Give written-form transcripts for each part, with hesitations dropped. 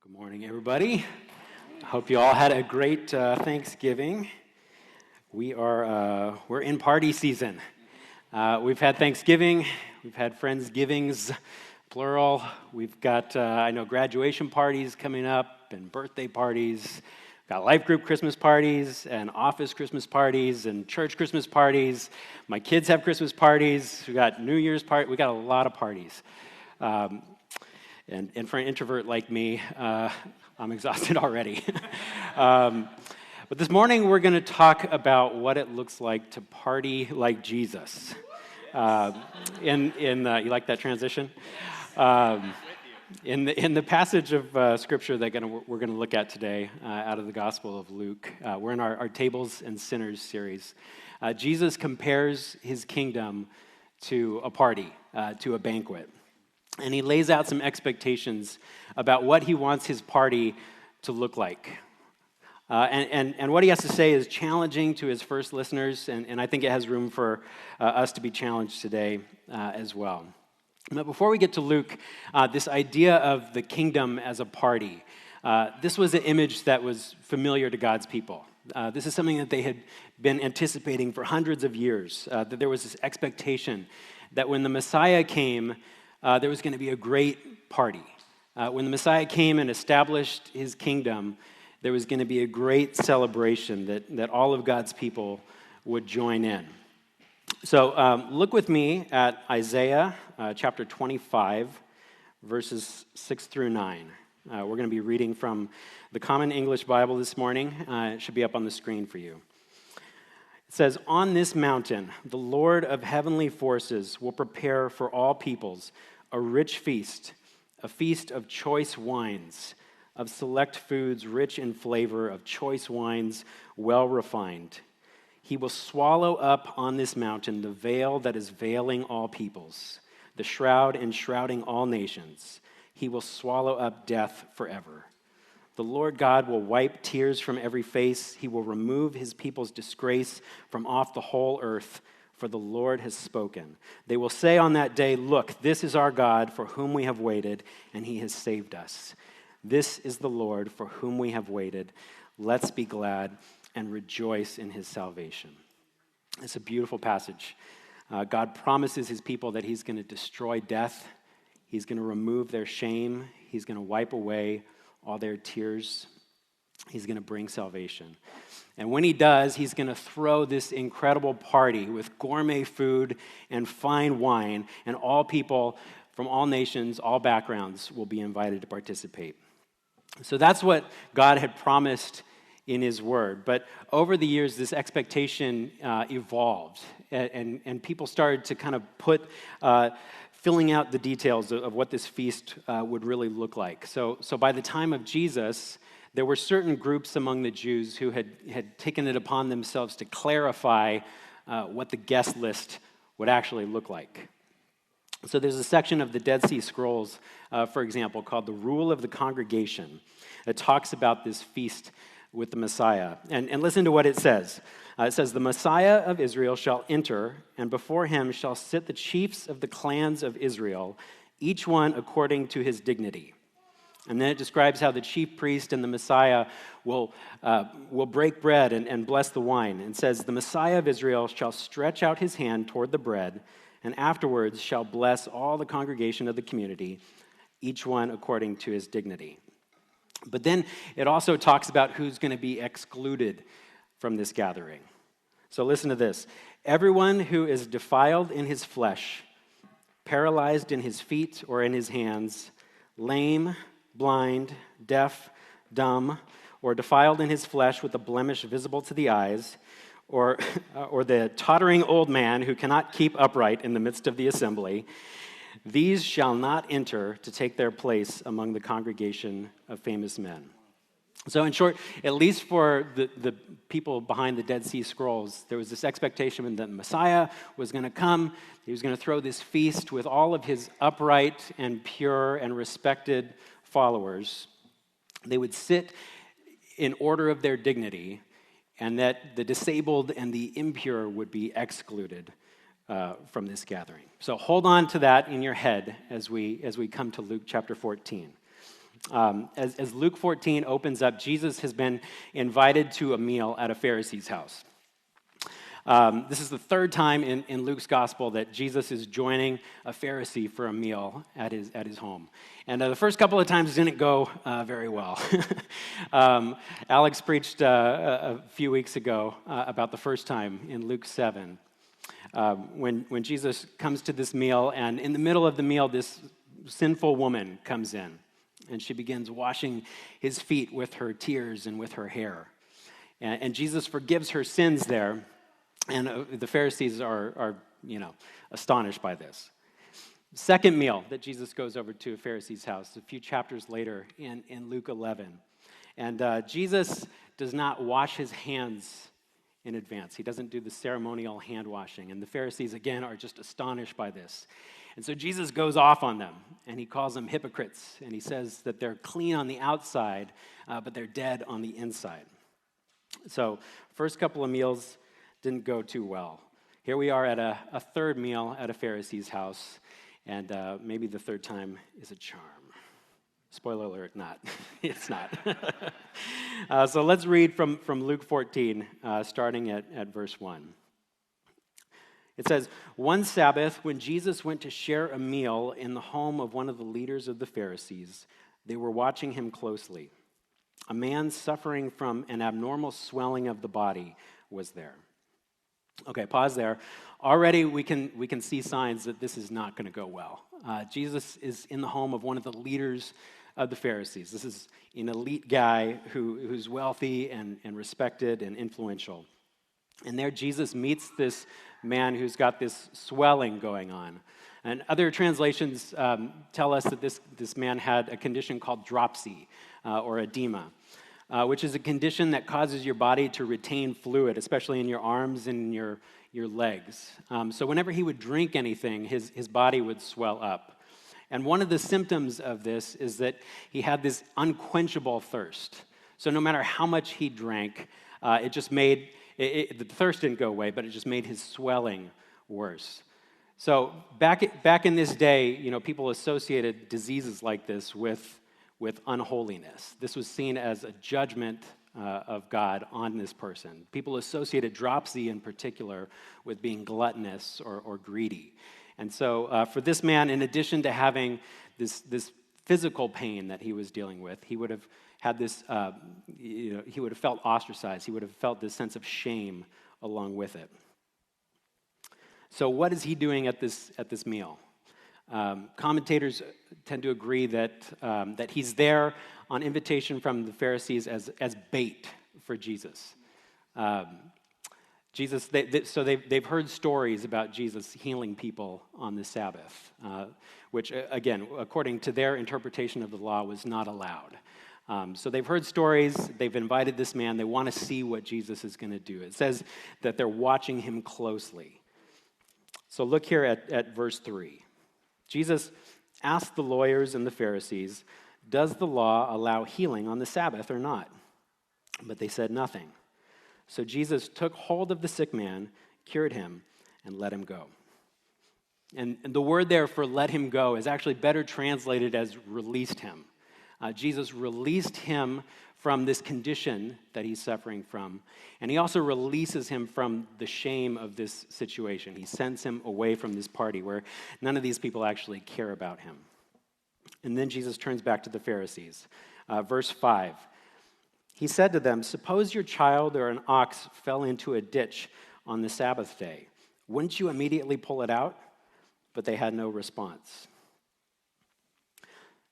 Good morning, everybody. I hope you all had a great Thanksgiving. We're in party season. We've had Thanksgiving, we've had Friendsgivings, plural. We've got, I know, graduation parties coming up and birthday parties. We've got life group Christmas parties and office Christmas parties and church Christmas parties. My kids have Christmas parties. We got New Year's party. We got a lot of parties. And for an introvert like me, I'm exhausted already. But this morning, we're going to talk about what it looks like to party like Jesus. You like that transition? In the passage of Scripture that we're going to look at today out of the Gospel of Luke, we're in our Tables and Sinners series. Jesus compares his kingdom to a party, to a banquet. And he lays out some expectations about what he wants his party to look like. And what he has to say is challenging to his first listeners, and I think it has room for us to be challenged today as well. But before we get to Luke, this idea of the kingdom as a party, this was an image that was familiar to God's people. This is something that they had been anticipating for hundreds of years, that there was this expectation that when the Messiah came, there was going to be a great party. When the Messiah came and established his kingdom, there was going to be a great celebration that all of God's people would join in. So look with me at Isaiah chapter 25, verses 6 through 9. We're going to be reading from the Common English Bible this morning. It should be up on the screen for you. It says, "On this mountain, the Lord of heavenly forces will prepare for all peoples a rich feast, a feast of choice wines, of select foods rich in flavor, of choice wines well refined. He will swallow up on this mountain the veil that is veiling all peoples, the shroud enshrouding all nations. He will swallow up death forever. The Lord God will wipe tears from every face. He will remove his people's disgrace from off the whole earth, for the Lord has spoken. They will say on that day, 'Look, this is our God for whom we have waited, and he has saved us. This is the Lord for whom we have waited. Let's be glad and rejoice in his salvation.'" It's a beautiful passage. God promises his people that he's going to destroy death. He's going to remove their shame. He's going to wipe away all their tears. He's going to bring salvation. And when he does, he's going to throw this incredible party with gourmet food and fine wine, and all people from all nations, all backgrounds will be invited to participate. So that's what God had promised in his word. But over the years, this expectation evolved, and people started to kind of put filling out the details of what this feast would really look like. So by the time of Jesus, there were certain groups among the Jews who had taken it upon themselves to clarify what the guest list would actually look like. So there's a section of the Dead Sea Scrolls, for example, called the Rule of the Congregation, that talks about this feast with the Messiah. And listen to what it says. It says, "The Messiah of Israel shall enter, and before him shall sit the chiefs of the clans of Israel, each one according to his dignity." And then it describes how the chief priest and the Messiah will break bread and bless the wine. And says, "The Messiah of Israel shall stretch out his hand toward the bread, and afterwards shall bless all the congregation of the community, each one according to his dignity." But then it also talks about who's going to be excluded from this gathering. So listen to this. "Everyone who is defiled in his flesh, paralyzed in his feet or in his hands, lame, blind, deaf, dumb, or defiled in his flesh with a blemish visible to the eyes, or the tottering old man who cannot keep upright in the midst of the assembly, these shall not enter to take their place among the congregation of famous men." So in short, at least for the people behind the Dead Sea Scrolls, there was this expectation that Messiah was going to come. He was going to throw this feast with all of his upright and pure and respected followers. They would sit in order of their dignity, and that the disabled and the impure would be excluded from this gathering. So hold on to that in your head as we come to Luke chapter 14. As Luke 14 opens up, Jesus has been invited to a meal at a Pharisee's house. This is the third time in Luke's gospel that Jesus is joining a Pharisee for a meal at his home. And the first couple of times didn't go very well. Alex preached a few weeks ago about the first time in Luke 7, when Jesus comes to this meal, and in the middle of the meal, this sinful woman comes in, and she begins washing his feet with her tears and with her hair. And Jesus forgives her sins there. And the Pharisees are astonished by this. Second meal that Jesus goes over to a Pharisee's house a few chapters later in Luke 11. And Jesus does not wash his hands in advance. He doesn't do the ceremonial hand washing. And the Pharisees, again, are just astonished by this. And so Jesus goes off on them, and he calls them hypocrites. And he says that they're clean on the outside, but they're dead on the inside. So first couple of meals didn't go too well. Here we are at a third meal at a Pharisee's house, and maybe the third time is a charm. Spoiler alert, not. It's not. So let's read from Luke 14, starting at verse 1. It says, "One Sabbath, when Jesus went to share a meal in the home of one of the leaders of the Pharisees, they were watching him closely. A man suffering from an abnormal swelling of the body was there." Okay, pause there. Already we can see signs that this is not going to go well. Jesus is in the home of one of the leaders of the Pharisees. This is an elite guy who's wealthy and respected and influential. And there Jesus meets this man who's got this swelling going on. And other translations tell us that this man had a condition called dropsy or edema. Which is a condition that causes your body to retain fluid, especially in your arms and your legs. So whenever he would drink anything, his body would swell up. And one of the symptoms of this is that he had this unquenchable thirst. So no matter how much he drank, it just made, the thirst didn't go away, but it just made his swelling worse. So back in this day, people associated diseases like this with unholiness. This was seen as a judgment of God on this person. People associated dropsy in particular with being gluttonous or greedy. And so for this man, in addition to having this physical pain that he was dealing with, he would have had this, he would have felt ostracized. He would have felt this sense of shame along with it. So what is he doing at this meal? Commentators tend to agree that he's there on invitation from the Pharisees as bait for Jesus. They've heard stories about Jesus healing people on the Sabbath, which, again, according to their interpretation of the law, was not allowed. So they've heard stories. They've invited this man. They want to see what Jesus is going to do. It says that they're watching him closely. So look here at verse 3. Jesus asked the lawyers and the Pharisees, "Does the law allow healing on the Sabbath or not?" But they said nothing. So Jesus took hold of the sick man, cured him, and let him go. And the word there for let him go is actually better translated as released him. Jesus released him from this condition that he's suffering from, and he also releases him from the shame of this situation. He sends him away from this party where none of these people actually care about him. And then Jesus turns back to the Pharisees. Verse 5, he said to them, "Suppose your child or an ox fell into a ditch on the Sabbath day. Wouldn't you immediately pull it out?" But they had no response.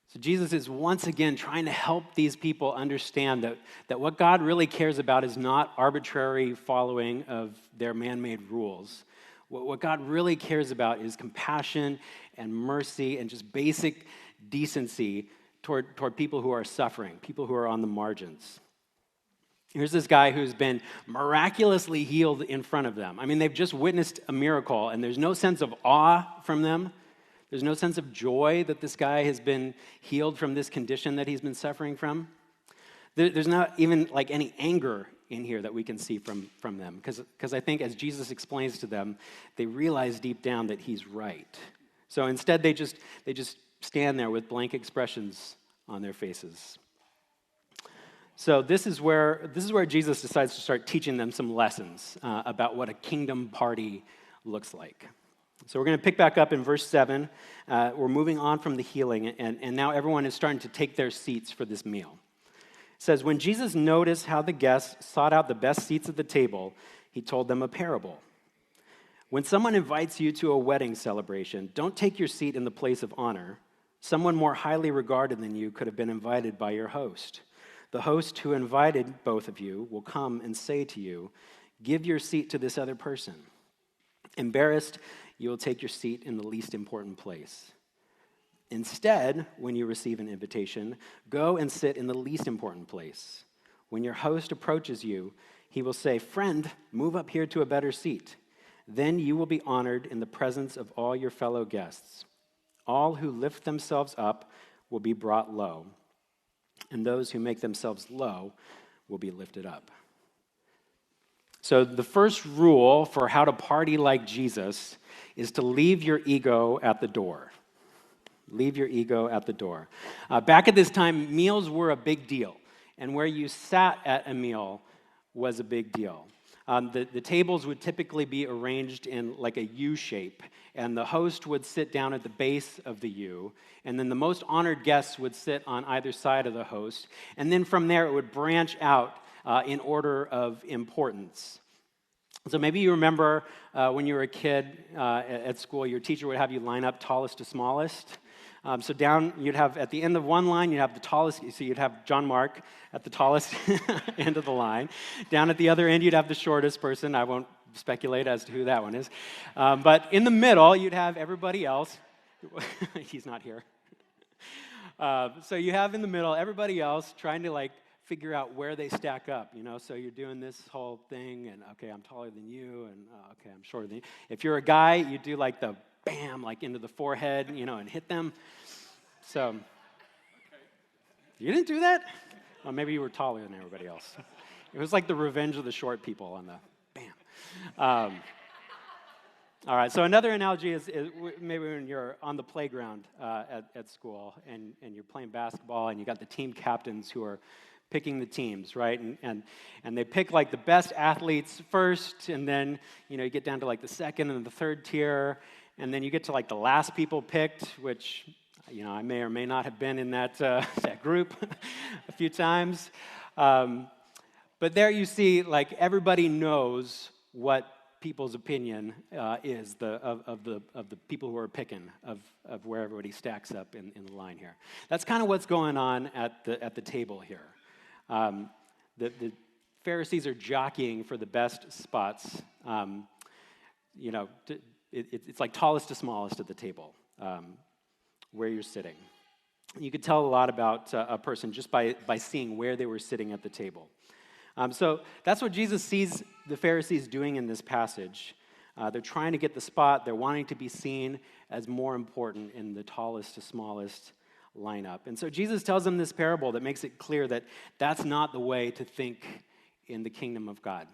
So Jesus is once again trying to help these people understand that what God really cares about is not arbitrary following of their man-made rules. What God really cares about is compassion and mercy and just basic decency toward people who are suffering, people who are on the margins. Here's this guy who's been miraculously healed in front of them. I mean, they've just witnessed a miracle, and there's no sense of awe from them. There's no sense of joy that this guy has been healed from this condition that he's been suffering from. There's not even like any anger in here that we can see from them, because I think as Jesus explains to them, they realize deep down that he's right. So instead, they just stand there with blank expressions on their faces. So this is where Jesus decides to start teaching them some lessons about what a kingdom party looks like. So we're going to pick back up in verse 7. We're moving on from the healing, and now everyone is starting to take their seats for this meal. It says, when Jesus noticed how the guests sought out the best seats at the table, he told them a parable. When someone invites you to a wedding celebration, don't take your seat in the place of honor. Someone more highly regarded than you could have been invited by your host. The host who invited both of you will come and say to you, give your seat to this other person. Embarrassed, you will take your seat in the least important place. Instead, when you receive an invitation, go and sit in the least important place. When your host approaches you, he will say, friend, move up here to a better seat. Then you will be honored in the presence of all your fellow guests. All who lift themselves up will be brought low, and those who make themselves low will be lifted up. So the first rule for how to party like Jesus is to leave your ego at the door. Leave your ego at the door. Back at this time, meals were a big deal, and where you sat at a meal was a big deal. The tables would typically be arranged in like a U shape, and the host would sit down at the base of the U, and then the most honored guests would sit on either side of the host, and then from there it would branch out in order of importance. So maybe you remember when you were a kid at school, your teacher would have you line up tallest to smallest. So down, you'd have, at the end of one line, you'd have the tallest, so you'd have John Mark at the tallest end of the line. Down at the other end, you'd have the shortest person. I won't speculate as to who that one is. But in the middle, you'd have everybody else. He's not here. So you have in the middle everybody else trying to figure out where they stack up, so you're doing this whole thing, and okay, I'm taller than you, and okay, I'm shorter than you. If you're a guy, you do the bam, into the forehead, and hit them. So, you didn't do that? Well, maybe you were taller than everybody else. It was like the revenge of the short people on the bam. All right, so another analogy is maybe when you're on the playground at school and you're playing basketball and you got the team captains who are picking the teams, right? And they pick the best athletes first, and then you get down to the second and the third tier, and then you get to the last people picked, which I may or may not have been in that group a few times. But there you see everybody knows what people's opinion is of the people who are picking of where everybody stacks up in the line here. That's kind of what's going on at the table here. The Pharisees are jockeying for the best spots. It's like tallest to smallest at the table where you're sitting. You could tell a lot about a person just by seeing where they were sitting at the table. So that's what Jesus sees the Pharisees doing in this passage. They're trying to get the spot. They're wanting to be seen as more important in the tallest to smallest lineup. And so Jesus tells them this parable that makes it clear that that's not the way to think in the kingdom of God.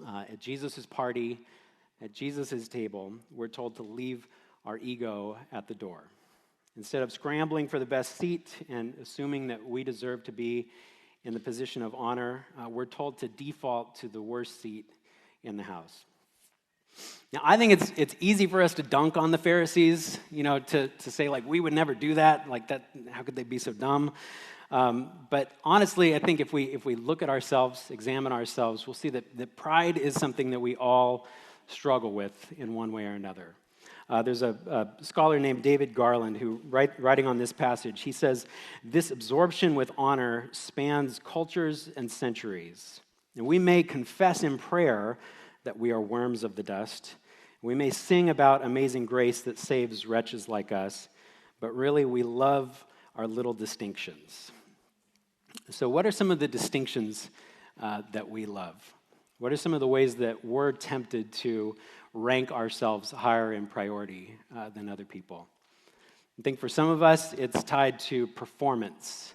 At Jesus' party, at Jesus' table, we're told to leave our ego at the door. Instead of scrambling for the best seat and assuming that we deserve to be in the position of honor, we're told to default to the worst seat in the house. Now, I think it's easy for us to dunk on the Pharisees, to say we would never do that, that. How could they be so dumb? But honestly, I think if we look at ourselves, examine ourselves, we'll see that pride is something that we all struggle with in one way or another. There's a scholar named David Garland who, writing on this passage, he says, this absorption with honor spans cultures and centuries. And we may confess in prayer that we are worms of the dust. We may sing about amazing grace that saves wretches like us, but really we love our little distinctions. So what are some of the distinctions that we love? What are some of the ways that we're tempted to rank ourselves higher in priority than other people? I think for some of us, it's tied to performance.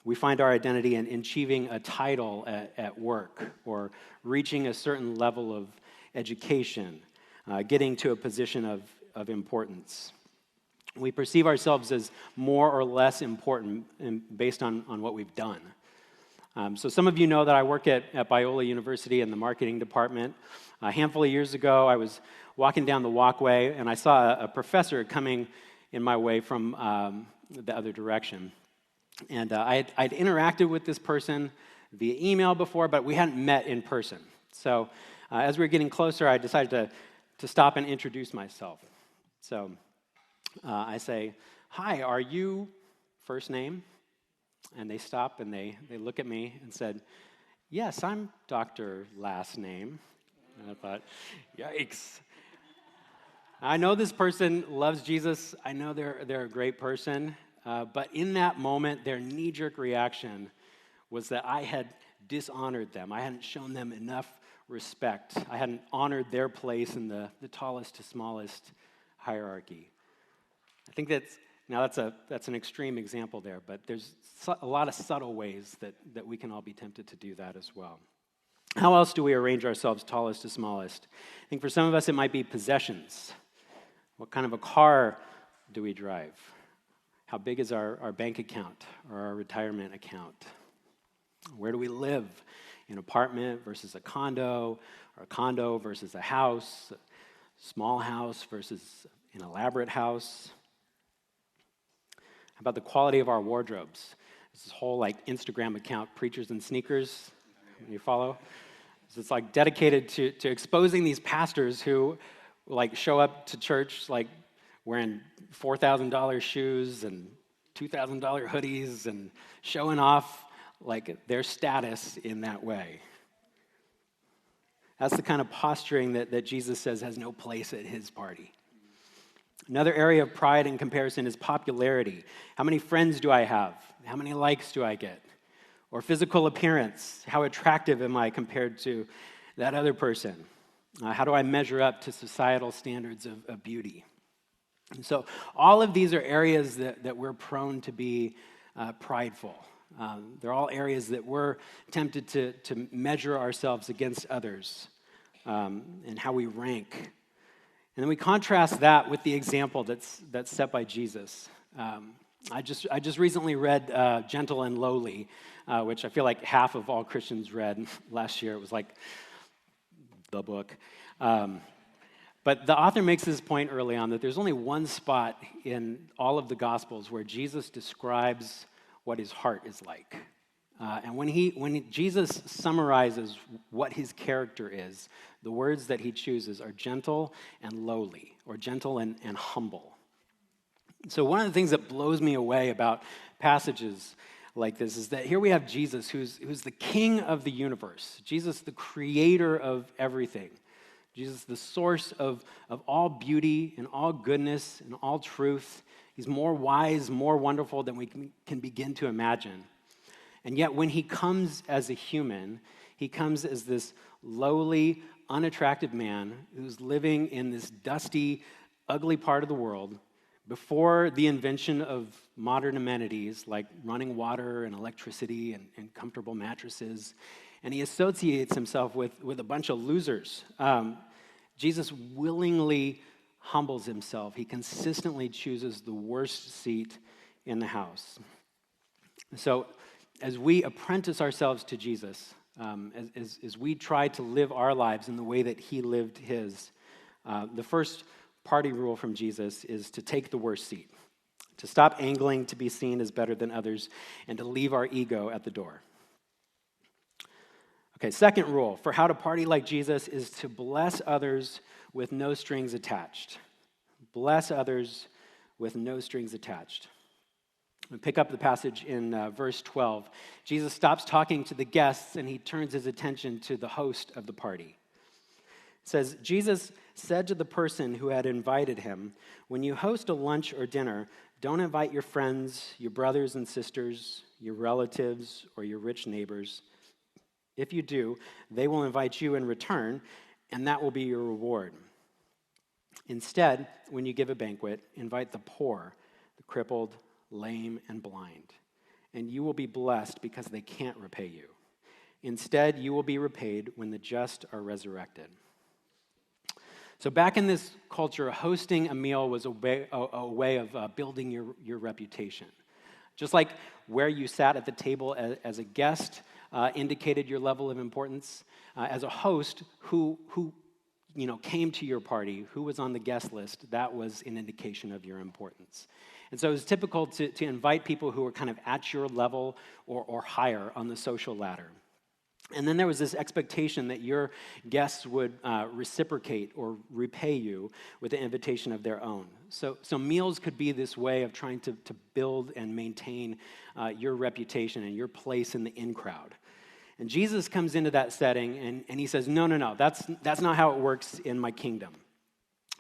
We find our identity in achieving a title at work or reaching a certain level of education, getting to a position of importance. We perceive ourselves as more or less important based on what we've done. So some of you know that I work at Biola University in the marketing department. A handful of years ago, I was walking down the walkway, and I saw a professor coming in my way from the other direction. And I'd interacted with this person via email before, but we hadn't met in person. So as we were getting closer, I decided to stop and introduce myself. So I say, "Hi, are you first name?" And they stop and they look at me and said, "Yes, I'm Dr. Last Name." And I thought, yikes. I know this person loves Jesus. I know they're a great person. But in that moment, their knee-jerk reaction was that I had dishonored them. I hadn't shown them enough respect. I hadn't honored their place in the tallest to smallest hierarchy. I think that's an extreme example there, but there's a lot of subtle ways that we can all be tempted to do that as well. How else do we arrange ourselves tallest to smallest? I think for some of us it might be possessions. What kind of a car do we drive? How big is our bank account or our retirement account? Where do we live? An apartment versus a condo, or a condo versus a house, a small house versus an elaborate house? How about the quality of our wardrobes? There's this whole Instagram account, Preachers and Sneakers, you follow? So it's dedicated to exposing these pastors who show up to church wearing $4,000 shoes and $2,000 hoodies and showing off their status in that way. That's the kind of posturing that Jesus says has no place at his party. Another area of pride and comparison is popularity. How many friends do I have? How many likes do I get? Or physical appearance. How attractive am I compared to that other person? How do I measure up to societal standards of beauty? And so all of these are areas that we're prone to be prideful. They're all areas that we're tempted to measure ourselves against others and how we rank. And then we contrast that with the example that's set by Jesus. I just recently read Gentle and Lowly, which I feel like half of all Christians read last year. It was the book. But the author makes this point early on that there's only one spot in all of the Gospels where Jesus describes what his heart is like. And when Jesus summarizes what his character is, the words that he chooses are gentle and lowly, or gentle and humble. So one of the things that blows me away about passages like this is that here we have Jesus, who's the king of the universe. Jesus, the creator of everything. Jesus, the source of all beauty and all goodness and all truth. He's more wise, more wonderful than we can begin to imagine. And yet when he comes as a human, he comes as this lowly, unattractive man who's living in this dusty, ugly part of the world before the invention of modern amenities like running water and electricity and comfortable mattresses. And he associates himself with a bunch of losers. Jesus willingly humbles himself. He consistently chooses the worst seat in the house. So as we apprentice ourselves to Jesus, as we try to live our lives in the way that he lived his, the first party rule from Jesus is to take the worst seat, to stop angling to be seen as better than others, and to leave our ego at the door. Okay, second rule for how to party like Jesus is to bless others with no strings attached. Bless others with no strings attached. We pick up the passage in verse 12. Jesus stops talking to the guests and he turns his attention to the host of the party. It says, Jesus said to the person who had invited him, "When you host a lunch or dinner, don't invite your friends, your brothers and sisters, your relatives, or your rich neighbors. If you do, they will invite you in return, and that will be your reward. Instead, when you give a banquet, invite the poor, the crippled, lame, and blind, and you will be blessed because they can't repay you. Instead, you will be repaid when the just are resurrected." So back in this culture, hosting a meal was a way of building your reputation. Just like where you sat at the table as a guest indicated your level of importance, as a host, who came to your party, who was on the guest list, that was an indication of your importance. And so it was typical to invite people who were kind of at your level or higher on the social ladder. And then there was this expectation that your guests would reciprocate or repay you with an invitation of their own. So meals could be this way of trying to build and maintain your reputation and your place in the in crowd. And Jesus comes into that setting and he says, no, that's not how it works in my kingdom.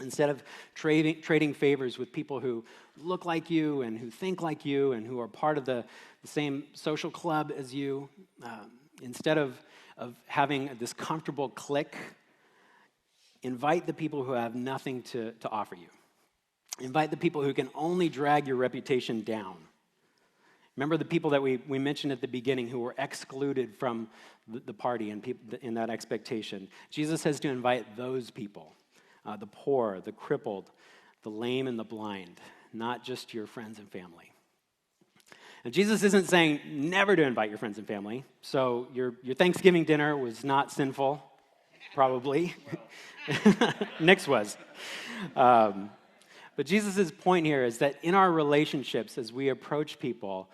Instead of trading favors with people who look like you and who think like you and who are part of the same social club as you, instead of having this comfortable clique, invite the people who have nothing to offer you. Invite the people who can only drag your reputation down. Remember the people that we mentioned at the beginning who were excluded from the party and people in that expectation. Jesus says to invite those people, the poor, the crippled, the lame, and the blind, not just your friends and family. And Jesus isn't saying never to invite your friends and family. So your Thanksgiving dinner was not sinful, probably. Nick's was. But Jesus' point here is that in our relationships, as we approach people,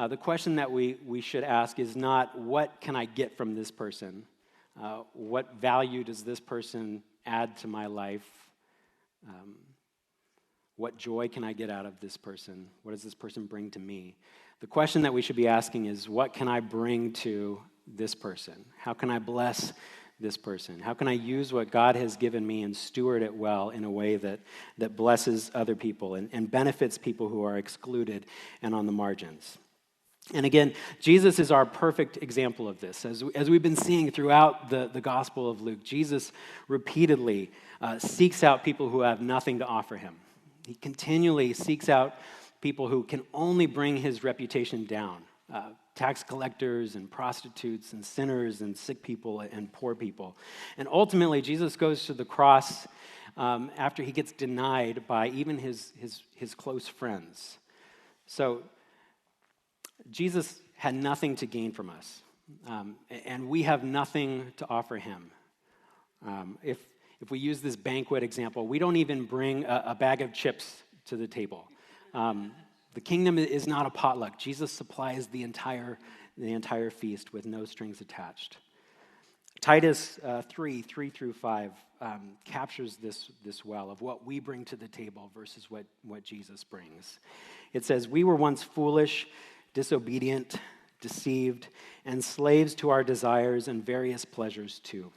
the question that we should ask is not, what can I get from this person? What value does this person add to my life? What joy can I get out of this person? What does this person bring to me? The question that we should be asking is, what can I bring to this person? How can I bless this person? How can I use what God has given me and steward it well in a way that blesses other people and benefits people who are excluded and on the margins? And again, Jesus is our perfect example of this. As we've been seeing throughout the Gospel of Luke, Jesus repeatedly seeks out people who have nothing to offer him. He continually seeks out people who can only bring his reputation down. Tax collectors and prostitutes and sinners and sick people and poor people. And ultimately, Jesus goes to the cross after he gets denied by even his close friends. So Jesus had nothing to gain from us, and we have nothing to offer him. If we use this banquet example, we don't even bring a bag of chips to the table. The kingdom is not a potluck. Jesus supplies the entire feast with no strings attached. Titus 3:3-5 captures this well of what we bring to the table versus what Jesus brings. It says, "We were once foolish, disobedient, deceived, and slaves to our desires and various pleasures too.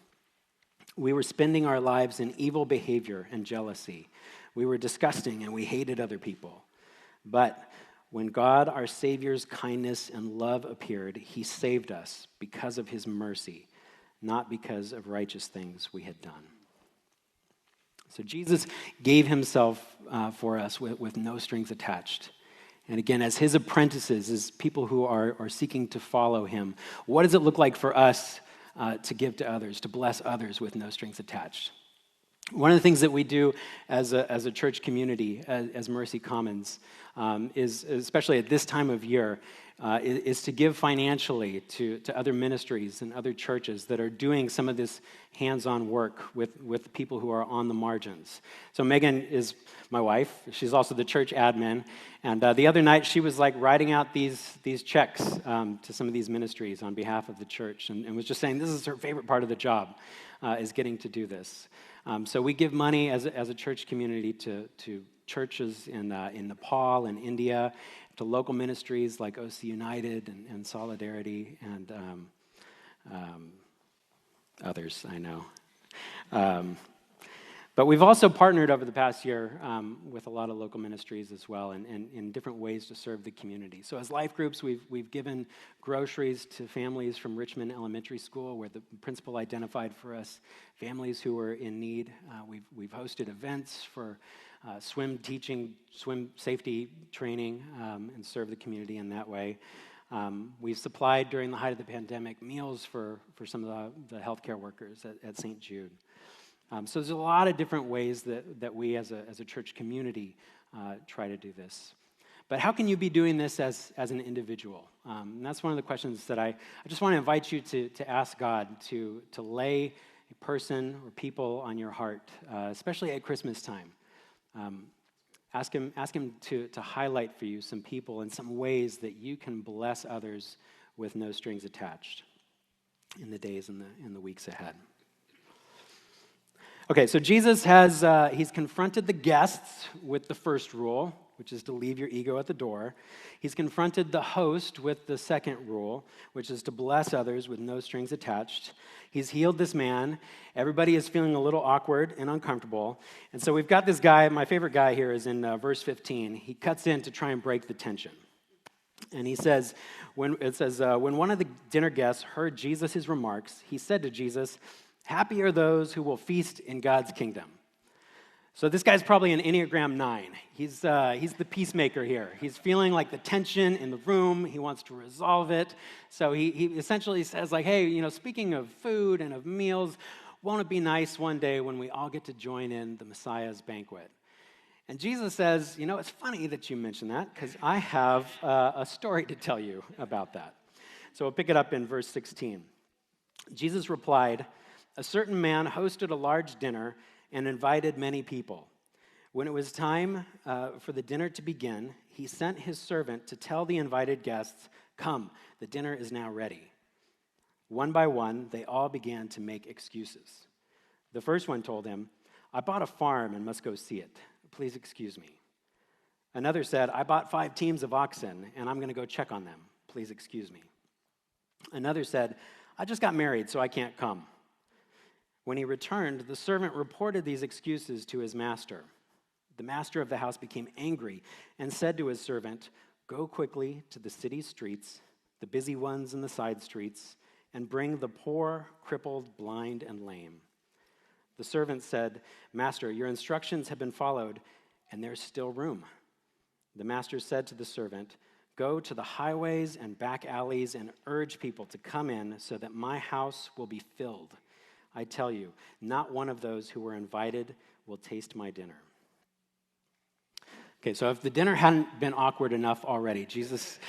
We were spending our lives in evil behavior and jealousy. We were disgusting and we hated other people. But when God, our Savior's kindness and love appeared, he saved us because of his mercy, not because of righteous things we had done." So Jesus gave himself for us with no strings attached. And again, as his apprentices, as people who are seeking to follow him, what does it look like for us to give to others, to bless others with no strings attached? One of the things that we do as a church community, as Mercy Commons, is, especially at this time of year, is to give financially to other ministries and other churches that are doing some of this hands-on work with people who are on the margins. So Megan is my wife. She's also the church admin. And the other night, she was like writing out these checks to some of these ministries on behalf of the church and was just saying this is her favorite part of the job, is getting to do this. So we give money as a church community to churches in Nepal and India, to local ministries like OC United and Solidarity and others, I know. But we've also partnered over the past year with a lot of local ministries as well and in different ways to serve the community. So as life groups, we've given groceries to families from Richmond Elementary School, where the principal identified for us families who were in need. We've hosted events for swim teaching, swim safety training, and serve the community in that way. We've supplied, during the height of the pandemic, meals for some of the healthcare workers at St. Jude. So there's a lot of different ways that we as a church community try to do this. But how can you be doing this as an individual? And that's one of the questions that I just want to invite you to ask God to lay a person or people on your heart, especially at Christmas time. Ask him to highlight for you some people and some ways that you can bless others with no strings attached in the days and in the weeks ahead. Okay, so Jesus he's confronted the guests with the first rule, which is to leave your ego at the door. He's confronted the host with the second rule, which is to bless others with no strings attached. He's healed this man. Everybody is feeling a little awkward and uncomfortable. And so we've got this guy, my favorite guy here is in verse 15. He cuts in to try and break the tension. And he says, when one of the dinner guests heard Jesus' remarks, he said to Jesus, "Happy are those who will feast in God's kingdom." So this guy's probably an Enneagram 9. He's the peacemaker here. He's feeling like the tension in the room. He wants to resolve it. So he essentially says like, hey, speaking of food and of meals, won't it be nice one day when we all get to join in the Messiah's banquet? And Jesus says, it's funny that you mention that because I have a story to tell you about that. So we'll pick it up in verse 16. Jesus replied, "A certain man hosted a large dinner and invited many people. When it was time for the dinner to begin, he sent his servant to tell the invited guests, 'Come, the dinner is now ready.' One by one, they all began to make excuses. The first one told him, 'I bought a farm and must go see it. Please excuse me.' Another said, 'I bought 5 teams of oxen and I'm going to go check on them. Please excuse me.' Another said, 'I just got married, so I can't come.' When he returned, the servant reported these excuses to his master. The master of the house became angry and said to his servant, 'Go quickly to the city streets, the busy ones in the side streets, and bring the poor, crippled, blind, and lame.' The servant said, 'Master, your instructions have been followed, and there's still room.' The master said to the servant, 'Go to the highways and back alleys and urge people to come in so that my house will be filled. I tell you, not one of those who were invited will taste my dinner.'" Okay, so if the dinner hadn't been awkward enough already, Jesus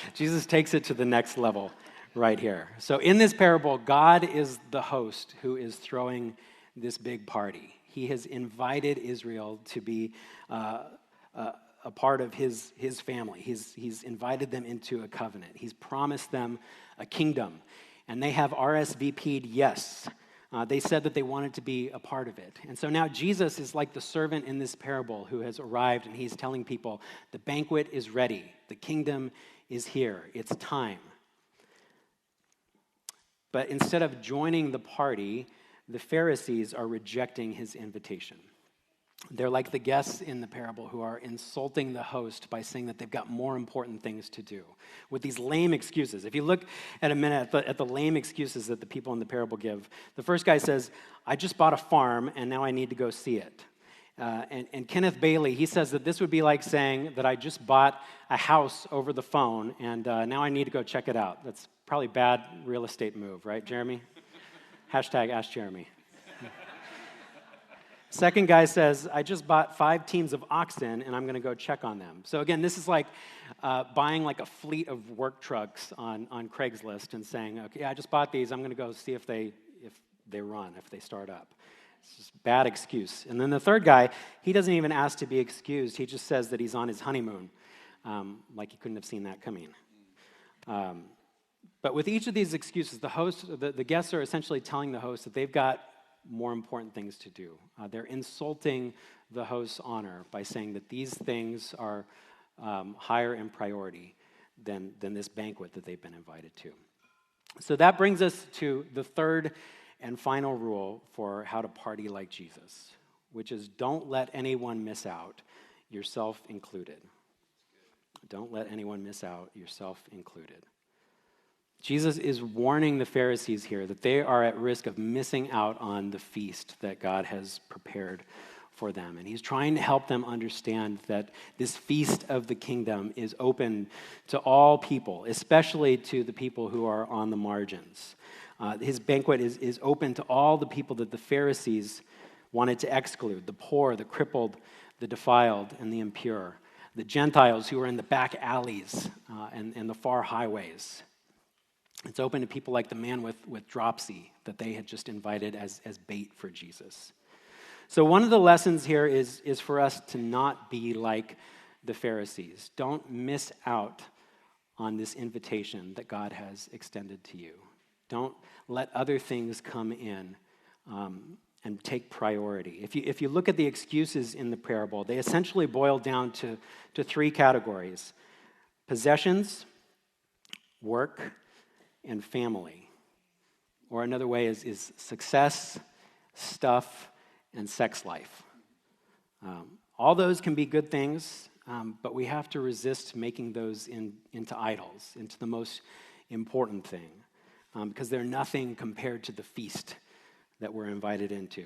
takes it to the next level right here. So in this parable, God is the host who is throwing this big party. He has invited Israel to be a part of his family. He's invited them into a covenant. He's promised them a kingdom, and they have RSVP'd yes. They said that they wanted to be a part of it. And so now Jesus is like the servant in this parable who has arrived, and he's telling people, the banquet is ready. The kingdom is here. It's time. But instead of joining the party, the Pharisees are rejecting his invitation. They're like the guests in the parable who are insulting the host by saying that they've got more important things to do with these lame excuses. If you look at a minute at the lame excuses that the people in the parable give, the first guy says, "I just bought a farm and now I need to go see it." And Kenneth Bailey, he says that this would be like saying that I just bought a house over the phone and now I need to go check it out. That's probably a bad real estate move, right, Jeremy? Hashtag Ask Jeremy. Second guy says, "I just bought 5 teams of oxen and I'm going to go check on them." So again, this is like buying like a fleet of work trucks on Craigslist and saying, "Okay, I just bought these. I'm going to go see if they run, if they start up." It's just a bad excuse. And then the third guy, he doesn't even ask to be excused. He just says that he's on his honeymoon, like he couldn't have seen that coming. But with each of these excuses, the guests are essentially telling the host that they've got more important things to do. They're insulting the host's honor by saying that these things are higher in priority than this banquet that they've been invited to. So that brings us to the third and final rule for how to party like Jesus, which is don't let anyone miss out, yourself included. Don't let anyone miss out, yourself included. Jesus is warning the Pharisees here that they are at risk of missing out on the feast that God has prepared for them. And he's trying to help them understand that this feast of the kingdom is open to all people, especially to the people who are on the margins. His banquet is open to all the people that the Pharisees wanted to exclude: the poor, the crippled, the defiled, and the impure, the Gentiles who were in the back alleys and the far highways. It's open to people like the man with dropsy that they had just invited as bait for Jesus. So one of the lessons here is for us to not be like the Pharisees. Don't miss out on this invitation that God has extended to you. Don't let other things come in and take priority. If you look at the excuses in the parable, they essentially boil down to three categories: possessions, work, and family. Or another way is success, stuff, and sex life. All those can be good things, but we have to resist making those into idols, into the most important thing, because they're nothing compared to the feast that we're invited into.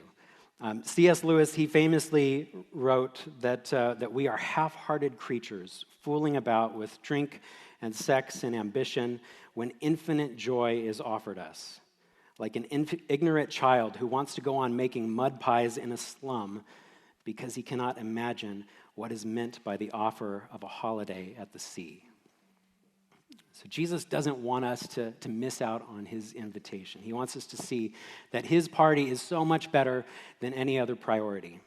C.S. Lewis, he famously wrote that we are half-hearted creatures fooling about with drink and sex and ambition when infinite joy is offered us. Like an ignorant child who wants to go on making mud pies in a slum because he cannot imagine what is meant by the offer of a holiday at the sea. So Jesus doesn't want us to miss out on his invitation. He wants us to see that his party is so much better than any other priority.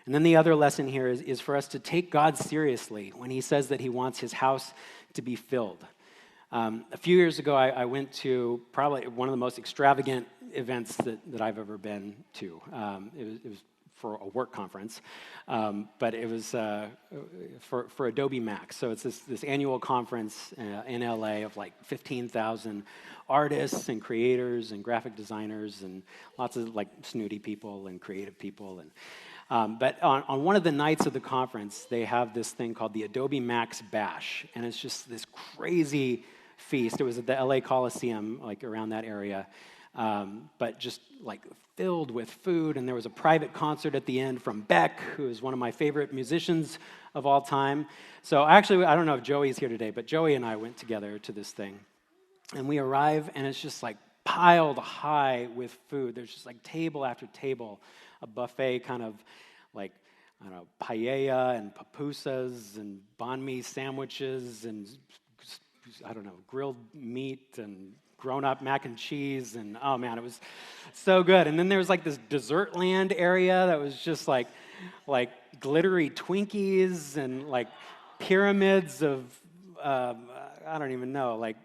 And then the other lesson here is for us to take God seriously when he says that he wants his house to be filled. A few years ago, I went to probably one of the most extravagant events that I've ever been to. It was for a work conference, but it was for Adobe Max. So it's this annual conference in LA of like 15,000 artists and creators and graphic designers and lots of like snooty people and creative people. But on one of the nights of the conference, they have this thing called the Adobe Max Bash, and it's just this crazy feast. It was at the LA Coliseum, like around that area, but just like filled with food, and there was a private concert at the end from Beck, who is one of my favorite musicians of all time. So actually, I don't know if Joey's here today, but Joey and I went together to this thing, and we arrive, and it's just like piled high with food. There's just like table after table, a buffet kind of like, I don't know, paella and pupusas and banh mi sandwiches and, I don't know, grilled meat and grown-up mac and cheese, and oh man, it was so good. And then there was like this dessert land area that was just like glittery Twinkies and like pyramids of, I don't even know, like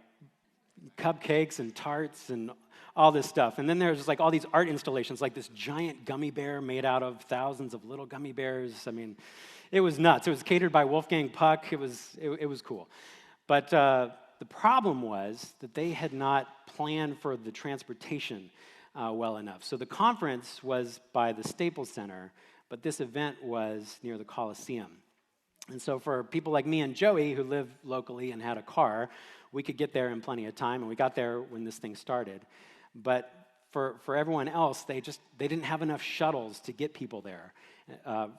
cupcakes and tarts and all this stuff. And then there's just like all these art installations, like this giant gummy bear made out of thousands of little gummy bears. I mean, it was nuts. It was catered by Wolfgang Puck. It was cool. But the problem was that they had not planned for the transportation well enough. So the conference was by the Staples Center, but this event was near the Coliseum. And so for people like me and Joey, who live locally and had a car, we could get there in plenty of time, and we got there when this thing started. But for everyone else, they didn't have enough shuttles to get people there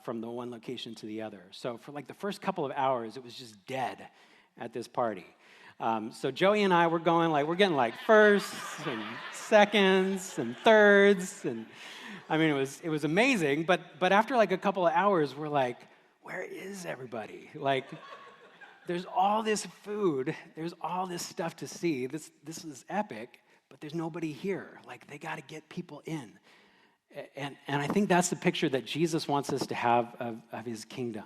from the one location to the other. So for like the first couple of hours, it was just dead at this party. So Joey and I were getting like firsts and seconds and thirds, and I mean it was amazing. But after like a couple of hours, we're like, where is everybody? Like, there's all this food, there's all this stuff to see. This is epic, but there's nobody here. Like, they got to get people in, and I think that's the picture that Jesus wants us to have of his kingdom.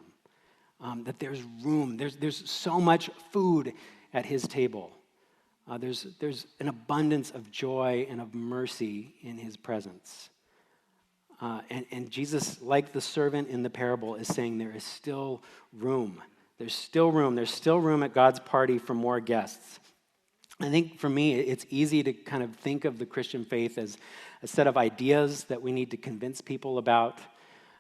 That there's room, there's so much food at his table. There's an abundance of joy and of mercy in his presence. And Jesus, like the servant in the parable, is saying there is still room. There's still room. There's still room at God's party for more guests. I think for me, it's easy to kind of think of the Christian faith as a set of ideas that we need to convince people about,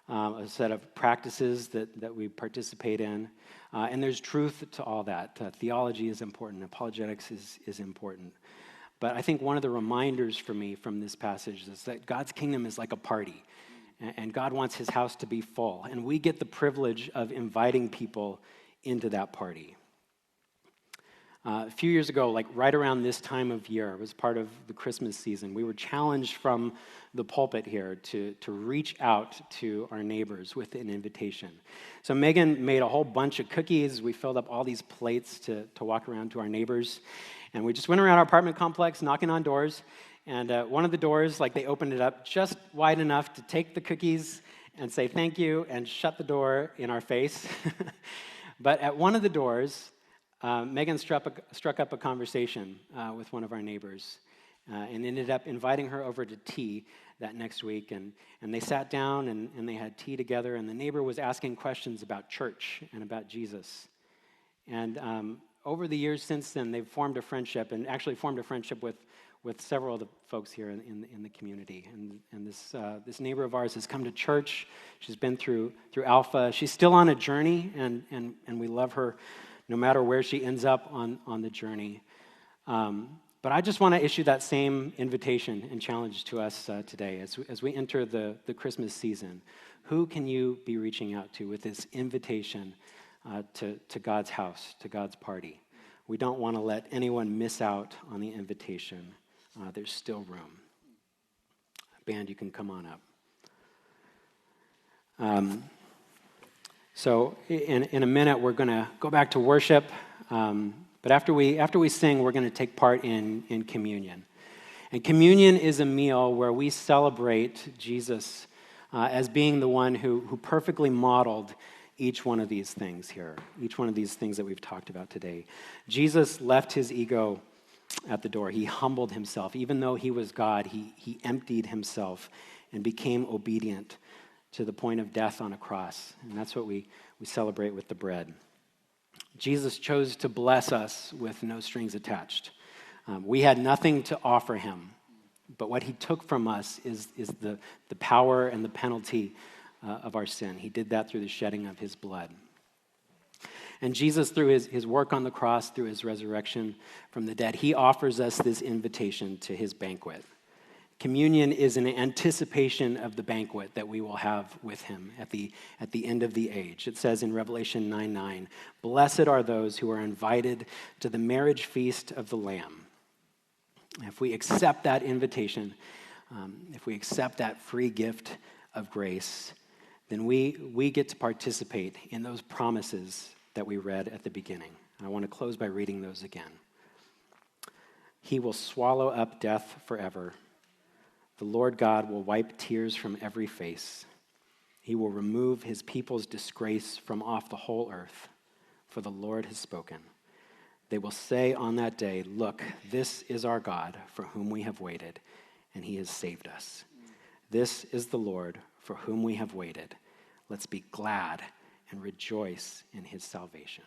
a set of practices that we participate in. And there's truth to all that. Theology is important. Apologetics is important. But I think one of the reminders for me from this passage is that God's kingdom is like a party. And God wants his house to be full. And we get the privilege of inviting people into that party. A few years ago, like right around this time of year, it was part of the Christmas season, we were challenged from the pulpit here to reach out to our neighbors with an invitation. So Megan made a whole bunch of cookies. We filled up all these plates to walk around to our neighbors. And we just went around our apartment complex knocking on doors. And one of the doors, like they opened it up just wide enough to take the cookies and say thank you and shut the door in our face. But at one of the doors, Megan struck up a conversation with one of our neighbors and ended up inviting her over to tea that next week. And they sat down and they had tea together, and the neighbor was asking questions about church and about Jesus. And over the years since then, they've formed a friendship, and actually formed a friendship with several of the folks here in the community. And this neighbor of ours has come to church. She's been through Alpha. She's still on a journey, and we love her no matter where she ends up on the journey. But I just want to issue that same invitation and challenge to us today as we enter the Christmas season. Who can you be reaching out to with this invitation to God's house, to God's party? We don't want to let anyone miss out on the invitation. There's still room. Band, you can come on up. So in a minute, we're going to go back to worship. But after we sing, we're going to take part in communion. And communion is a meal where we celebrate Jesus as being the one who perfectly modeled each one of these things here, each one of these things that we've talked about today. Jesus left his ego at the door. He humbled himself. Even though he was God, he emptied himself and became obedient to the point of death on a cross. And that's what we celebrate with the bread. Jesus chose to bless us with no strings attached. We had nothing to offer him, but what he took from us is the power and the penalty of our sin. He did that through the shedding of his blood. And Jesus, through his work on the cross, through his resurrection from the dead, he offers us this invitation to his banquet. Communion is an anticipation of the banquet that we will have with him at the end of the age. It says in Revelation 9:9, "Blessed are those who are invited to the marriage feast of the Lamb." If we accept that invitation, if we accept that free gift of grace, then we get to participate in those promises that we read at the beginning. And I want to close by reading those again. He will swallow up death forever. The Lord God will wipe tears from every face. He will remove his people's disgrace from off the whole earth, for the Lord has spoken. They will say on that day, "Look, this is our God for whom we have waited, and he has saved us. This is the Lord for whom we have waited. Let's be glad and rejoice in his salvation."